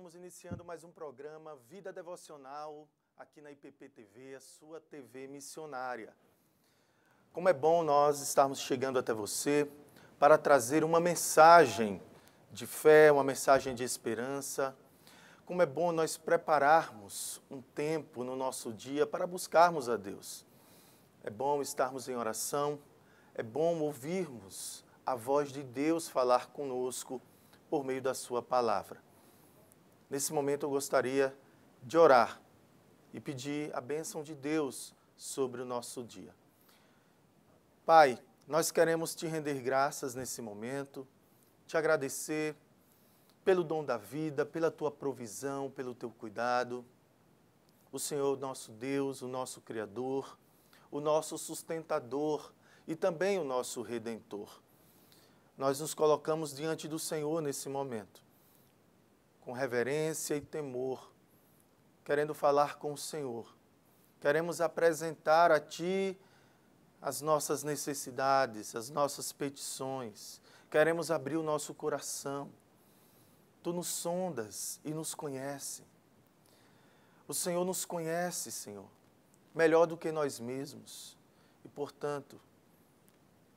Estamos iniciando mais um programa Vida Devocional aqui na IPP TV, a sua TV missionária. Como é bom nós estarmos chegando até você para trazer uma mensagem de fé, uma mensagem de esperança. Como é bom nós prepararmos um tempo no nosso dia para buscarmos a Deus. É bom estarmos em oração, é bom ouvirmos a voz de Deus falar conosco por meio da sua palavra. Nesse momento eu gostaria de orar e pedir a bênção de Deus sobre o nosso dia. Pai, nós queremos te render graças nesse momento, te agradecer pelo dom da vida, pela tua provisão, pelo teu cuidado. O Senhor, nosso Deus, o nosso Criador, o nosso sustentador e também o nosso Redentor. Nós nos colocamos diante do Senhor nesse momento, com reverência e temor, querendo falar com o Senhor. Queremos apresentar a Ti as nossas necessidades, as nossas petições. Queremos abrir o nosso coração. Tu nos sondas e nos conhece. O Senhor nos conhece, Senhor, melhor do que nós mesmos. E, portanto,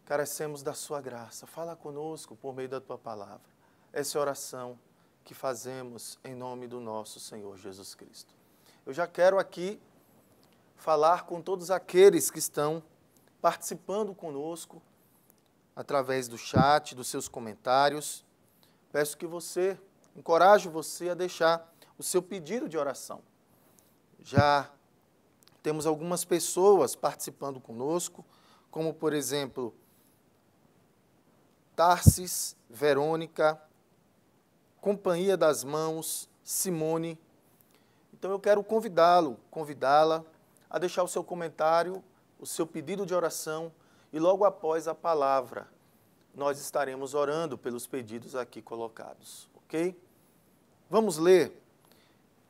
carecemos da Sua graça. Fala conosco por meio da Tua palavra. Essa é a oração que fazemos em nome do nosso Senhor Jesus Cristo. Eu já quero aqui falar com todos aqueles que estão participando conosco através do chat, dos seus comentários. Peço que você, encorajo você a deixar o seu pedido de oração. Já temos algumas pessoas participando conosco, como por exemplo, Tarsis, Verônica, Companhia das Mãos, Simone. Então eu quero convidá-la a deixar o seu comentário, o seu pedido de oração e logo após a palavra nós estaremos orando pelos pedidos aqui colocados, ok? Vamos ler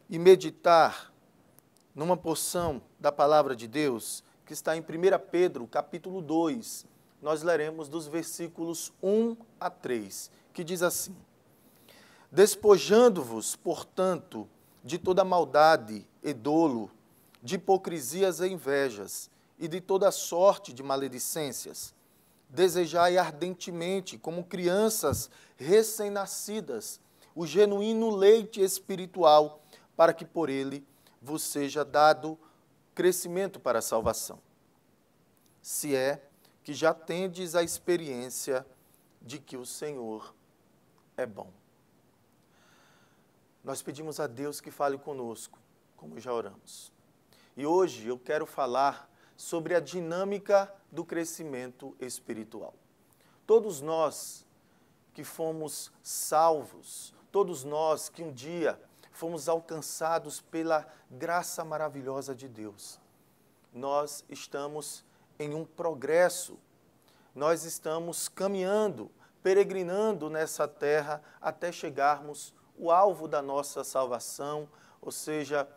e meditar numa porção da palavra de Deus que está em 1 Pedro, capítulo 2. Nós leremos dos versículos 1 a 3, que diz assim: Despojando-vos, portanto, de toda maldade e dolo, de hipocrisias e invejas, e de toda sorte de maledicências, desejai ardentemente, como crianças recém-nascidas, o genuíno leite espiritual, para que por ele vos seja dado crescimento para a salvação. Se é que já tendes a experiência de que o Senhor é bom. Nós pedimos a Deus que fale conosco, como já oramos. E hoje eu quero falar sobre a dinâmica do crescimento espiritual. Todos nós que fomos salvos, todos nós que um dia fomos alcançados pela graça maravilhosa de Deus, nós estamos em um progresso, nós estamos caminhando, peregrinando nessa terra até chegarmos o alvo da nossa salvação, ou seja,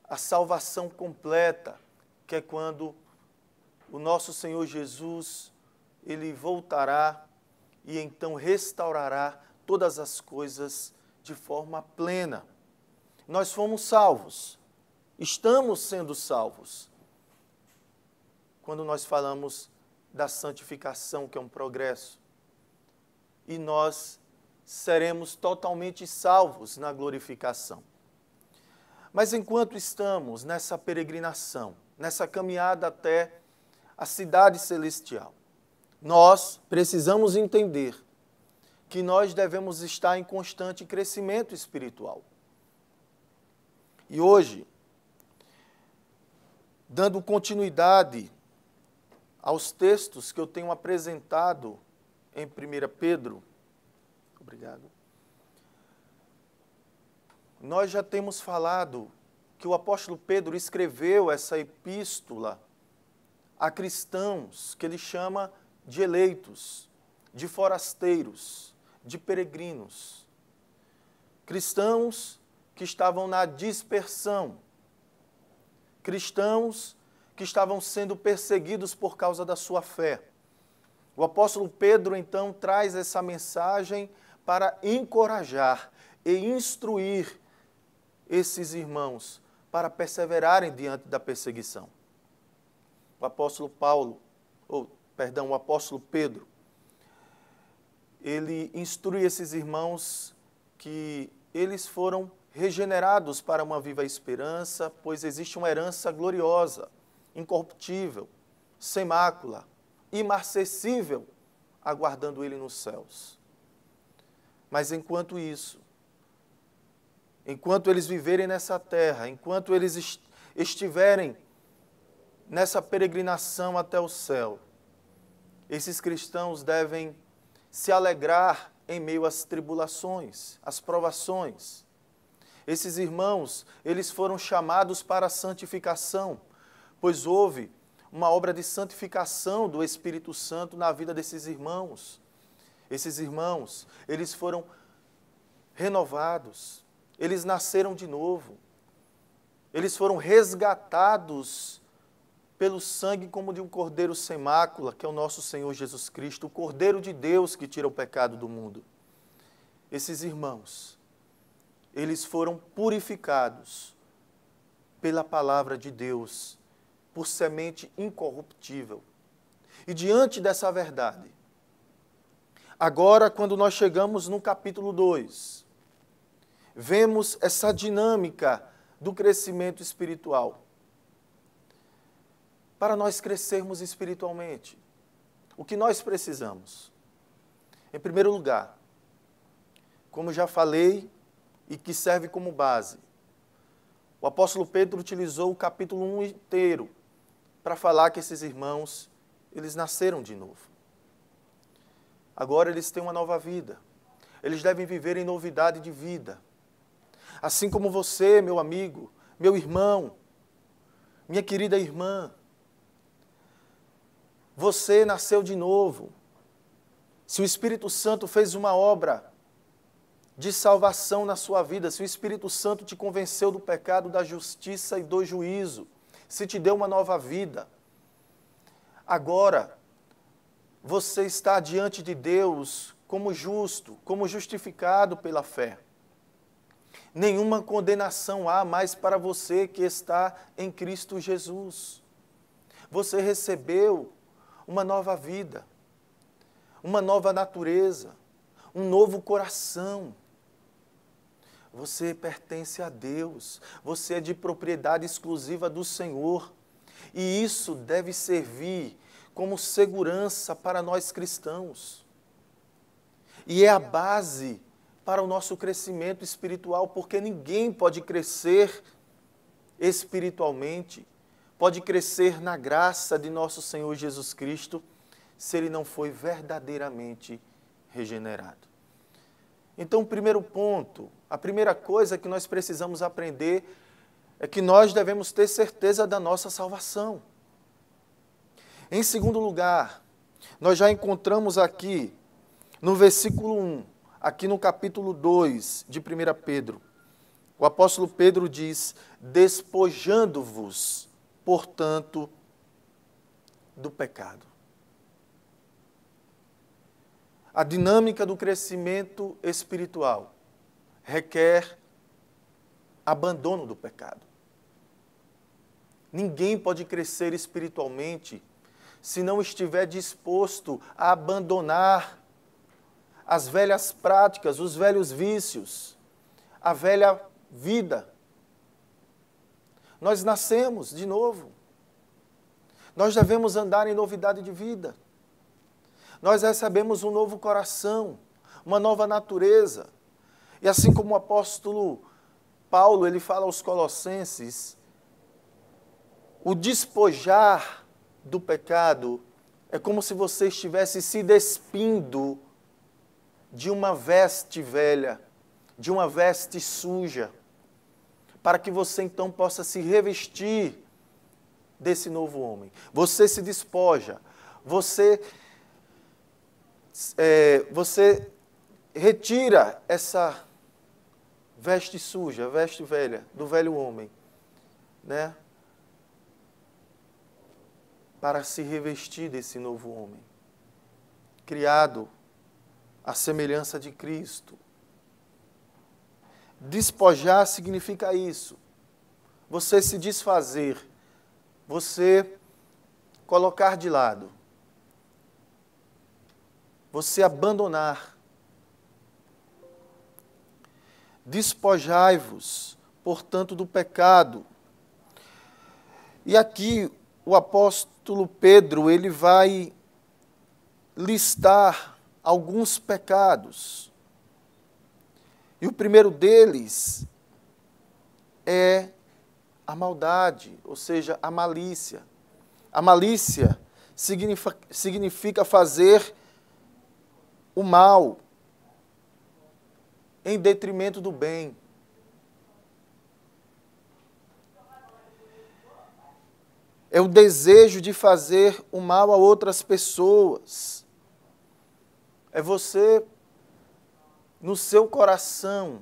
a salvação completa, que é quando o nosso Senhor Jesus, Ele voltará e então restaurará todas as coisas de forma plena. Nós fomos salvos, estamos sendo salvos. Quando nós falamos da santificação, que é um progresso, e nós seremos totalmente salvos na glorificação. Mas enquanto estamos nessa peregrinação, nessa caminhada até a cidade celestial, nós precisamos entender que nós devemos estar em constante crescimento espiritual. E hoje, dando continuidade aos textos que eu tenho apresentado em 1 Pedro, obrigado. Nós já temos falado que o apóstolo Pedro escreveu essa epístola a cristãos que ele chama de eleitos, de forasteiros, de peregrinos. Cristãos que estavam na dispersão, cristãos que estavam sendo perseguidos por causa da sua fé. O apóstolo Pedro, então, traz essa mensagem para encorajar e instruir esses irmãos para perseverarem diante da perseguição. O apóstolo o apóstolo Pedro, ele instrui esses irmãos que eles foram regenerados para uma viva esperança, pois existe uma herança gloriosa, incorruptível, sem mácula, imarcessível, aguardando ele nos céus. Mas enquanto isso, enquanto eles viverem nessa terra, enquanto eles estiverem nessa peregrinação até o céu, esses cristãos devem se alegrar em meio às tribulações, às provações. Esses irmãos, eles foram chamados para a santificação, pois houve uma obra de santificação do Espírito Santo na vida desses irmãos. Esses irmãos, eles foram renovados, eles nasceram de novo, eles foram resgatados pelo sangue como de um cordeiro sem mácula, que é o nosso Senhor Jesus Cristo, o Cordeiro de Deus que tira o pecado do mundo. Esses irmãos, eles foram purificados pela palavra de Deus, por semente incorruptível. E diante dessa verdade, agora quando nós chegamos no capítulo 2, vemos essa dinâmica do crescimento espiritual. Para nós crescermos espiritualmente, o que nós precisamos? Em primeiro lugar, como já falei e que serve como base, o apóstolo Pedro utilizou o capítulo 1 inteiro para falar que esses irmãos, eles nasceram de novo. Agora eles têm uma nova vida. Eles devem viver em novidade de vida. Assim como você, meu amigo, meu irmão, minha querida irmã, você nasceu de novo. Se o Espírito Santo fez uma obra de salvação na sua vida, se o Espírito Santo te convenceu do pecado, da justiça e do juízo, se te deu uma nova vida, agora você está diante de Deus como justo, como justificado pela fé. Nenhuma condenação há mais para você que está em Cristo Jesus. Você recebeu uma nova vida, uma nova natureza, um novo coração. Você pertence a Deus, você é de propriedade exclusiva do Senhor. E isso deve servir como segurança para nós cristãos. E é a base para o nosso crescimento espiritual, porque ninguém pode crescer espiritualmente, pode crescer na graça de nosso Senhor Jesus Cristo, se ele não foi verdadeiramente regenerado. Então, o primeiro ponto, a primeira coisa que nós precisamos aprender é que nós devemos ter certeza da nossa salvação. Em segundo lugar, nós já encontramos aqui, no versículo 1, aqui no capítulo 2 de 1 Pedro, o apóstolo Pedro diz: despojando-vos, portanto, do pecado. A dinâmica do crescimento espiritual requer abandono do pecado. Ninguém pode crescer espiritualmente se não estiver disposto a abandonar as velhas práticas, os velhos vícios, a velha vida. Nós nascemos de novo. Nós devemos andar em novidade de vida. Nós recebemos um novo coração, uma nova natureza. E assim como o apóstolo Paulo, ele fala aos Colossenses, o despojar do pecado é como se você estivesse se despindo de uma veste velha, de uma veste suja, para que você então possa se revestir desse novo homem. Você se despoja, você retira essa veste suja, veste velha, do velho homem, né? Para se revestir desse novo homem, criado à semelhança de Cristo. Despojar significa isso. Você se desfazer, você colocar de lado, você abandonar. Despojai-vos, portanto, do pecado. E aqui o apóstolo Pedro, ele vai listar alguns pecados. E o primeiro deles é a maldade, ou seja, a malícia. A malícia significa fazer o mal em detrimento do bem. É o desejo de fazer o mal a outras pessoas. É você, no seu coração,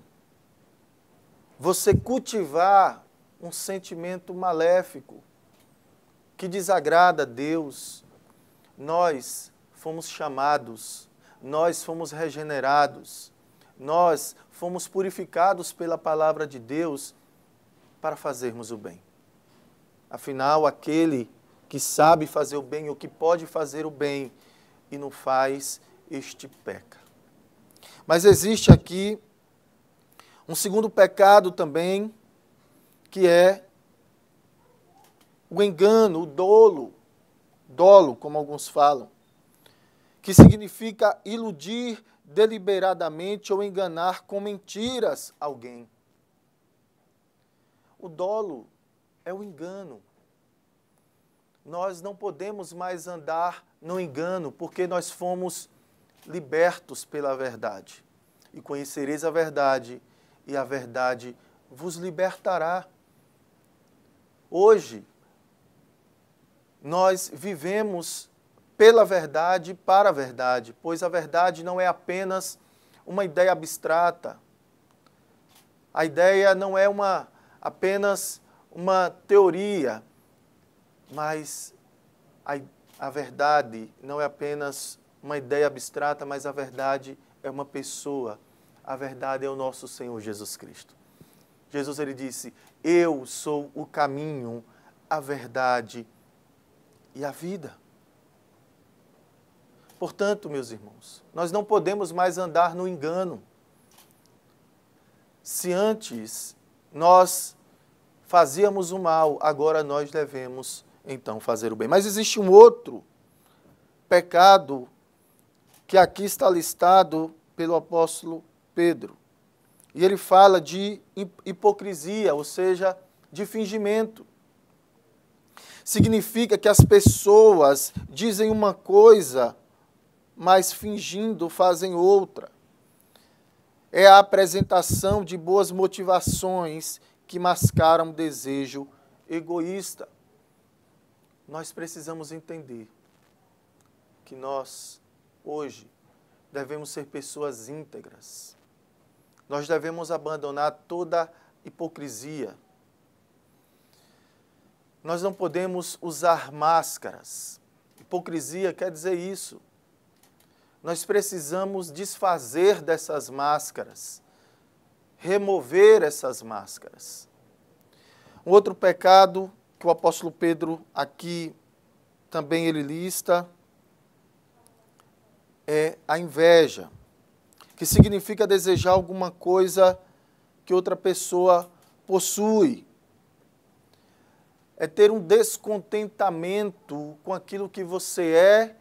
você cultivar um sentimento maléfico que desagrada a Deus. Nós fomos chamados, nós fomos regenerados, nós fomos purificados pela palavra de Deus para fazermos o bem. Afinal, aquele que sabe fazer o bem ou que pode fazer o bem e não faz, este peca. Mas existe aqui um segundo pecado também, que é o engano, o dolo, como alguns falam, que significa iludir deliberadamente ou enganar com mentiras alguém. O dolo é o engano. Nós não podemos mais andar no engano, porque nós fomos libertos pela verdade. E conhecereis a verdade, e a verdade vos libertará. Hoje, nós vivemos pela verdade, para a verdade, pois a verdade não é apenas uma ideia abstrata. A ideia não é apenas uma teoria, mas a verdade não é apenas uma ideia abstrata, mas a verdade é uma pessoa. A verdade é o nosso Senhor Jesus Cristo. Jesus, ele disse, eu sou o caminho, a verdade e a vida. Portanto, meus irmãos, nós não podemos mais andar no engano. Se antes nós fazíamos o mal, agora nós devemos, então, fazer o bem. Mas existe um outro pecado que aqui está listado pelo apóstolo Pedro. E ele fala de hipocrisia, ou seja, de fingimento. Significa que as pessoas dizem uma coisa, mas fingindo fazem outra. É a apresentação de boas motivações que mascaram um desejo egoísta. Nós precisamos entender que nós, hoje, devemos ser pessoas íntegras. Nós devemos abandonar toda hipocrisia. Nós não podemos usar máscaras. Hipocrisia quer dizer isso. Nós precisamos desfazer dessas máscaras, remover essas máscaras. Um outro pecado que o apóstolo Pedro aqui também ele lista é a inveja, que significa desejar alguma coisa que outra pessoa possui. É ter um descontentamento com aquilo que você é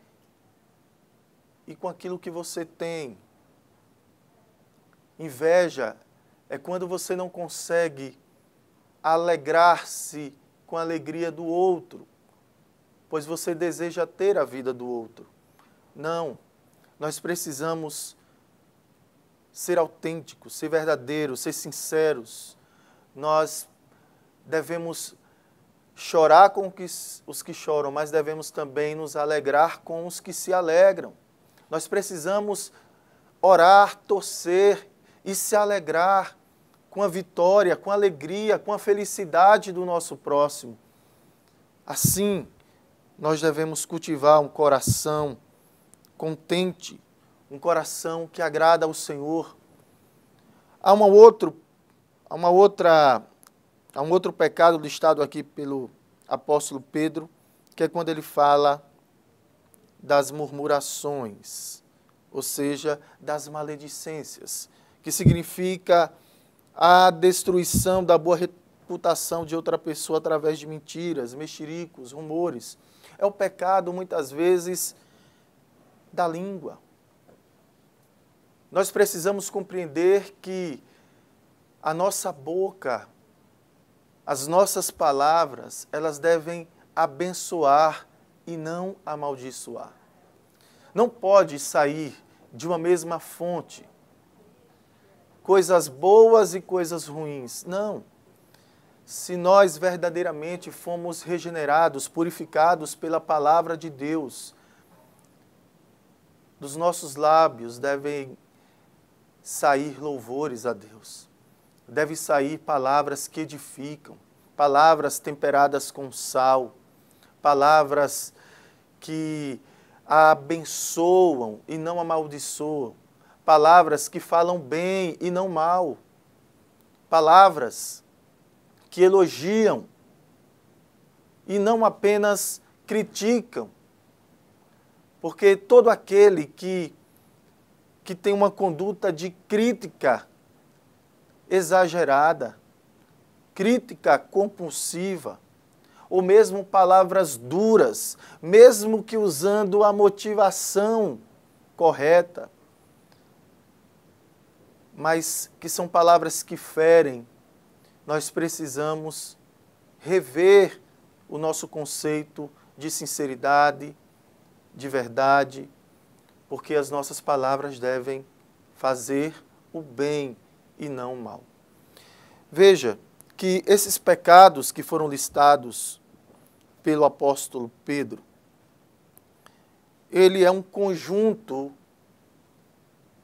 e com aquilo que você tem. Inveja é quando você não consegue alegrar-se com a alegria do outro, pois você deseja ter a vida do outro. Não, nós precisamos ser autênticos, ser verdadeiros, ser sinceros. Nós devemos chorar com os que choram, mas devemos também nos alegrar com os que se alegram. Nós precisamos orar, torcer e se alegrar com a vitória, com a alegria, com a felicidade do nosso próximo. Assim, nós devemos cultivar um coração contente, um coração que agrada ao Senhor. Há um outro há um outro pecado listado aqui pelo apóstolo Pedro, que é quando ele fala das murmurações, ou seja, das maledicências, que significa a destruição da boa reputação de outra pessoa através de mentiras, mexericos, rumores. É o pecado, muitas vezes, da língua. Nós precisamos compreender que a nossa boca, as nossas palavras, elas devem abençoar e não amaldiçoar. Não pode sair de uma mesma fonte coisas boas e coisas ruins. Não. Se nós verdadeiramente fomos regenerados, purificados pela palavra de Deus, dos nossos lábios devem sair louvores a Deus. Devem sair palavras que edificam, palavras temperadas com sal, palavras que abençoam e não amaldiçoam, palavras que falam bem e não mal, palavras que elogiam e não apenas criticam, porque todo aquele que tem uma conduta de crítica exagerada, crítica compulsiva, ou mesmo palavras duras, mesmo que usando a motivação correta, mas que são palavras que ferem, nós precisamos rever o nosso conceito de sinceridade, de verdade, porque as nossas palavras devem fazer o bem e não o mal. Veja que esses pecados que foram listados pelo apóstolo Pedro, ele é um conjunto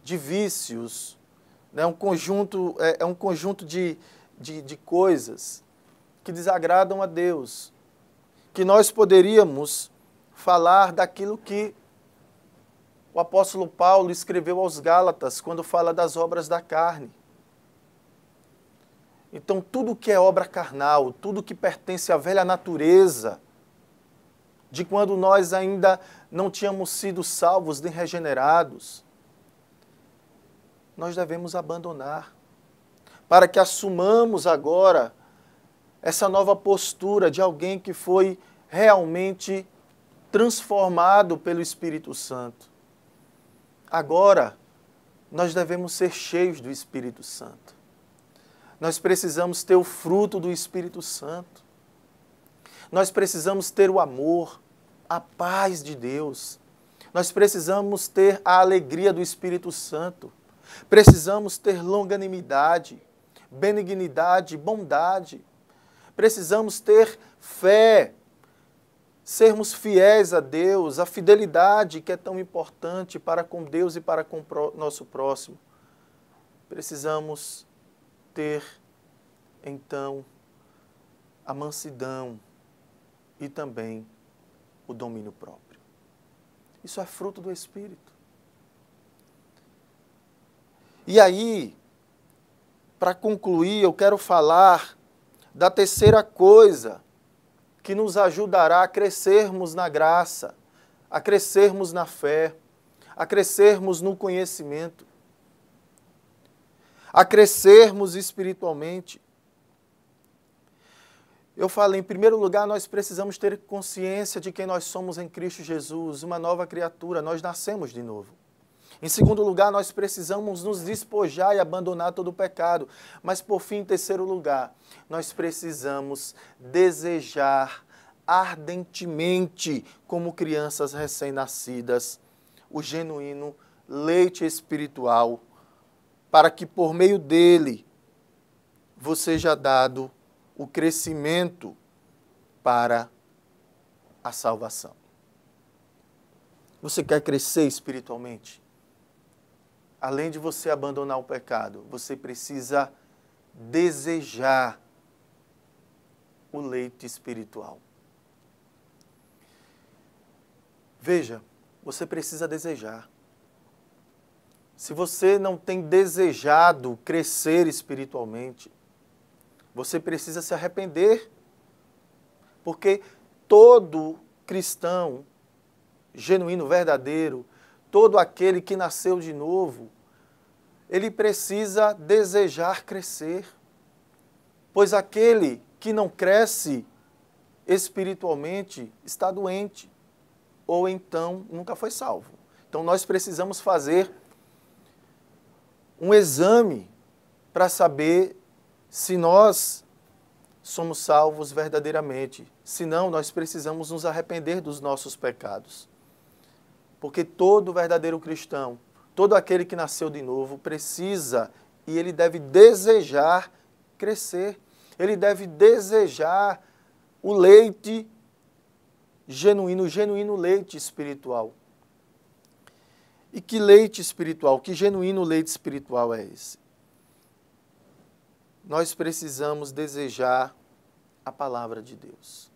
de vícios, né? um conjunto de coisas que desagradam a Deus, que nós poderíamos falar daquilo que o apóstolo Paulo escreveu aos Gálatas, quando fala das obras da carne. Então, tudo que é obra carnal, tudo que pertence à velha natureza, de quando nós ainda não tínhamos sido salvos nem regenerados, nós devemos abandonar, para que assumamos agora essa nova postura de alguém que foi realmente transformado pelo Espírito Santo. Agora, nós devemos ser cheios do Espírito Santo. Nós precisamos ter o fruto do Espírito Santo. Nós precisamos ter o amor, a paz de Deus. Nós precisamos ter a alegria do Espírito Santo. Precisamos ter longanimidade, benignidade, bondade. Precisamos ter fé, sermos fiéis a Deus, a fidelidade que é tão importante para com Deus e para com o nosso próximo. Precisamos ter, então, a mansidão e também o domínio próprio. Isso é fruto do Espírito. E aí, para concluir, eu quero falar da terceira coisa que nos ajudará a crescermos na graça, a crescermos na fé, a crescermos no conhecimento, a crescermos espiritualmente. Eu falei, em primeiro lugar, nós precisamos ter consciência de quem nós somos em Cristo Jesus, uma nova criatura, nós nascemos de novo. Em segundo lugar, nós precisamos nos despojar e abandonar todo o pecado. Mas, por fim, em terceiro lugar, nós precisamos desejar ardentemente, como crianças recém-nascidas, o genuíno leite espiritual, para que por meio dele vos seja dado o crescimento para a salvação. Você quer crescer espiritualmente? Além de você abandonar o pecado, você precisa desejar o leite espiritual. Veja, você precisa desejar. Se você não tem desejado crescer espiritualmente, Você precisa se arrepender. Porque todo cristão genuíno, verdadeiro, todo aquele que nasceu de novo, ele precisa desejar crescer. Pois aquele que não cresce espiritualmente está doente, ou então nunca foi salvo. Então nós precisamos fazer um exame para saber se nós somos salvos verdadeiramente. Senão, nós precisamos nos arrepender dos nossos pecados. Porque todo verdadeiro cristão, todo aquele que nasceu de novo, precisa e ele deve desejar crescer. Ele deve desejar o leite genuíno, o genuíno leite espiritual. E que leite espiritual, que genuíno leite espiritual é esse? Nós precisamos desejar a palavra de Deus.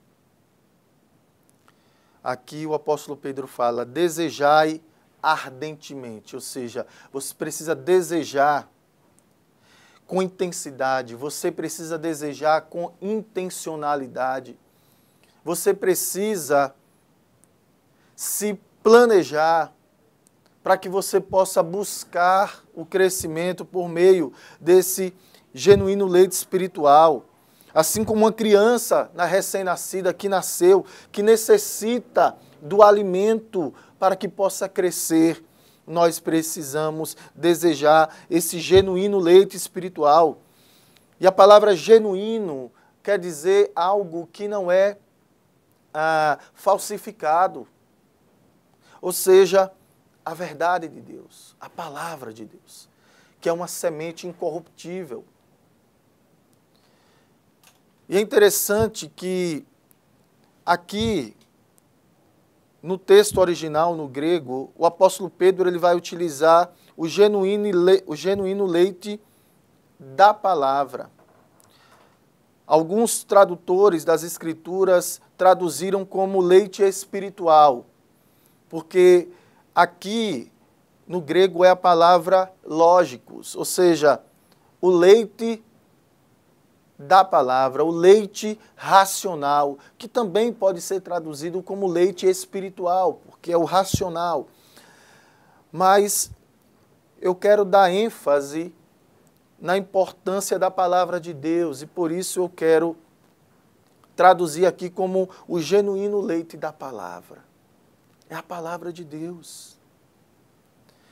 Aqui o apóstolo Pedro fala, desejai ardentemente, ou seja, você precisa desejar com intensidade, você precisa desejar com intencionalidade, você precisa se planejar para que você possa buscar o crescimento por meio desse genuíno leite espiritual. Assim como uma criança recém-nascida que nasceu, que necessita do alimento para que possa crescer, nós precisamos desejar esse genuíno leite espiritual. E a palavra genuíno quer dizer algo que não é falsificado. Ou seja, a verdade de Deus, a palavra de Deus, que é uma semente incorruptível. E é interessante que aqui, no texto original, no grego, o apóstolo Pedro ele vai utilizar o genuíno leite da palavra. Alguns tradutores das Escrituras traduziram como leite espiritual, porque aqui no grego é a palavra lógicos, ou seja, o leite da palavra, o leite racional, que também pode ser traduzido como leite espiritual, porque é o racional. Mas eu quero dar ênfase na importância da palavra de Deus e por isso eu quero traduzir aqui como o genuíno leite da palavra. É a palavra de Deus,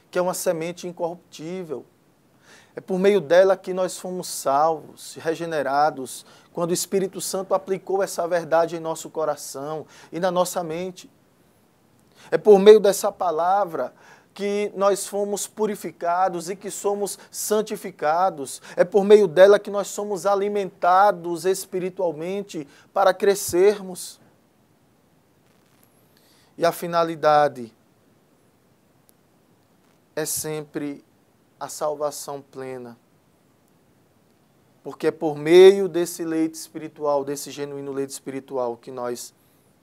que é uma semente incorruptível. É por meio dela que nós fomos salvos, regenerados, quando o Espírito Santo aplicou essa verdade em nosso coração e na nossa mente. É por meio dessa palavra que nós fomos purificados e que somos santificados. É por meio dela que nós somos alimentados espiritualmente para crescermos. E a finalidade é sempre a salvação plena. Porque é por meio desse leite espiritual, desse genuíno leite espiritual, que nós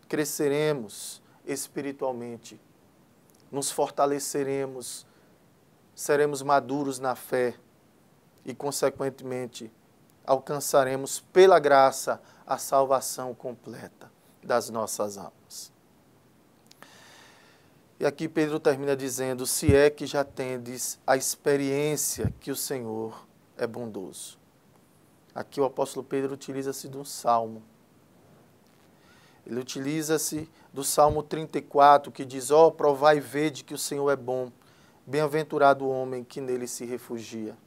cresceremos espiritualmente, nos fortaleceremos, seremos maduros na fé e, consequentemente, alcançaremos pela graça a salvação completa das nossas almas. E aqui Pedro termina dizendo, se é que já tendes a experiência que o Senhor é bondoso. Aqui o apóstolo Pedro utiliza-se de um salmo. Ele utiliza-se do Salmo 34, que diz, ó, provai e vede que o Senhor é bom, bem-aventurado o homem que nele se refugia.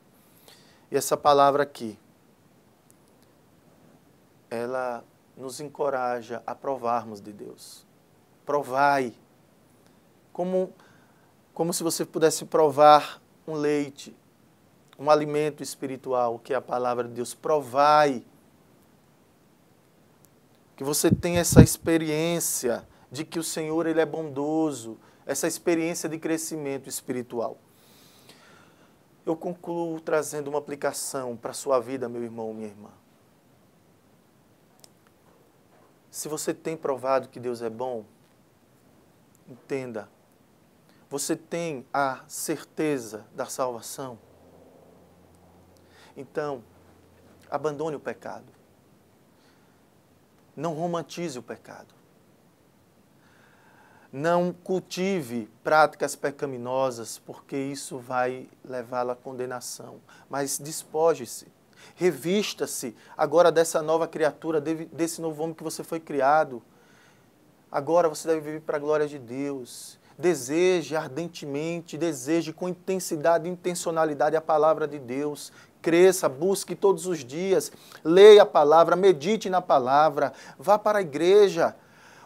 E essa palavra aqui, ela nos encoraja a provarmos de Deus. Provai. Como se você pudesse provar um leite, um alimento espiritual, que é a palavra de Deus. Provai. Que você tenha essa experiência de que o Senhor ele é bondoso, essa experiência de crescimento espiritual. Eu concluo trazendo uma aplicação para a sua vida, meu irmão, minha irmã. Se você tem provado que Deus é bom, entenda. Você tem a certeza da salvação? Então, Abandone o pecado. Não romantize o pecado. Não cultive práticas pecaminosas, porque isso vai levá-lo à condenação. Mas despoje-se, revista-se agora dessa nova criatura, desse novo homem que você foi criado. Agora você deve viver para a glória de Deus. Deseje ardentemente, deseje com intensidade e intencionalidade a palavra de Deus. Cresça, busque todos os dias, leia a palavra, medite na palavra, vá para a igreja,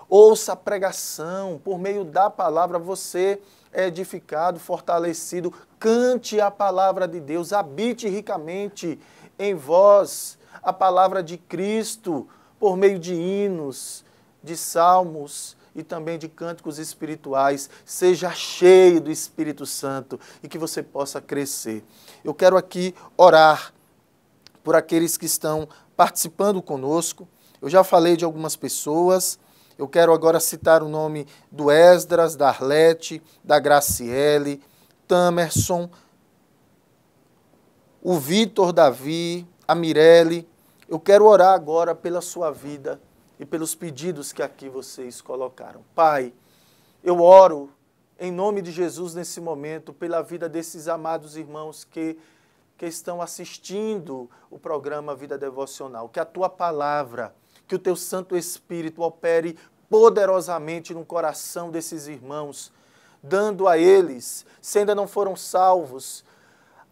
ouça a pregação, por meio da palavra você é edificado, fortalecido, cante a palavra de Deus, habite ricamente em vós a palavra de Cristo, por meio de hinos, de salmos e também de cânticos espirituais. Seja cheio do Espírito Santo e que você possa crescer. Eu quero aqui orar por aqueles que estão participando conosco. Eu já falei de algumas pessoas. Eu quero agora citar o nome do Esdras, da Arlete, da Graciele, Tamerson, o Vitor Davi, a Mirelle. Eu quero orar agora pela sua vida e pelos pedidos que aqui vocês colocaram. Pai, eu oro em nome de Jesus nesse momento pela vida desses amados irmãos que estão assistindo o programa Vida Devocional. Que a Tua palavra, que o Teu Santo Espírito opere poderosamente no coração desses irmãos, dando a eles, se ainda não foram salvos,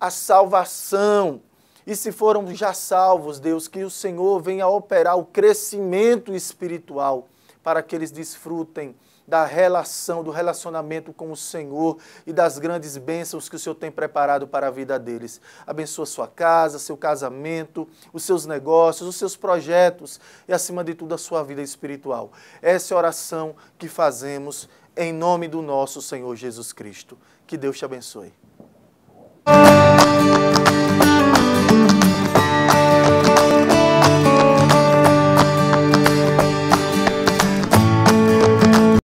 a salvação. E se foram já salvos, Deus, que o Senhor venha operar o crescimento espiritual para que eles desfrutem da relação, do relacionamento com o Senhor e das grandes bênçãos que o Senhor tem preparado para a vida deles. Abençoa sua casa, seu casamento, os seus negócios, os seus projetos e, acima de tudo, a sua vida espiritual. Essa é a oração que fazemos em nome do nosso Senhor Jesus Cristo. Que Deus te abençoe.